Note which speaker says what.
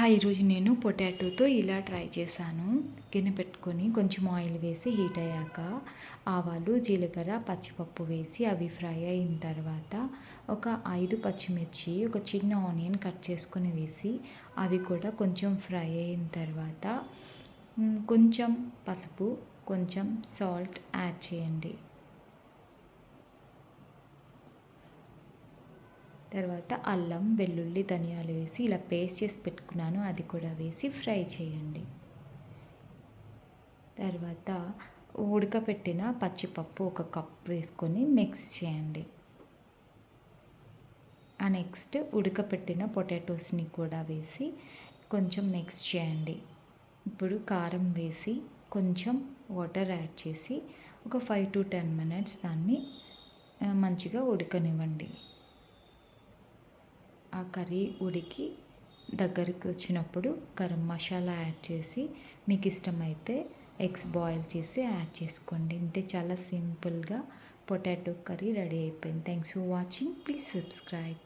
Speaker 1: ఈరోజు నేను పొటాటోతో ఇలా ట్రై చేశాను. గిన్నె పెట్టుకొని కొంచెం ఆయిల్ వేసి హీట్ అయ్యాక ఆవాలు, జీలకర్ర, పచ్చిపప్పు వేసి అవి ఫ్రై అయిన తర్వాత ఒక 5 పచ్చిమిర్చి, ఒక చిన్న ఆనియన్ కట్ చేసుకొని వేసి అవి కూడా కొంచెం ఫ్రై అయిన తర్వాత కొంచెం పసుపు, కొంచెం సాల్ట్ యాడ్ చేయండి. తర్వాత అల్లం, వెల్లుల్లి, ధనియాలు వేసి ఇలా పేస్ట్ చేసి పెట్టుకున్నాను, అది కూడా వేసి ఫ్రై చేయండి. తర్వాత ఉడకపెట్టిన పచ్చిపప్పు ఒక కప్ వేసుకొని మిక్స్ చేయండి. నెక్స్ట్ ఉడకపెట్టిన పొటాటోస్ని కూడా వేసి కొంచెం మిక్స్ చేయండి. ఇప్పుడు కారం వేసి కొంచెం వాటర్ యాడ్ చేసి ఒక 5 to 10 minutes దాన్ని మంచిగా ఉడకనివ్వండి. ఆ కర్రీ ఉడికి దగ్గరికి వచ్చినప్పుడు గరం మసాలా యాడ్ చేసి మీకు ఇష్టమైతే ఎగ్స్ బాయిల్ చేసి యాడ్ చేసుకోండి. ఇంతే, చాలా సింపుల్గా పొటాటో కర్రీ రెడీ అయిపోయింది. Thanks for watching. Please subscribe.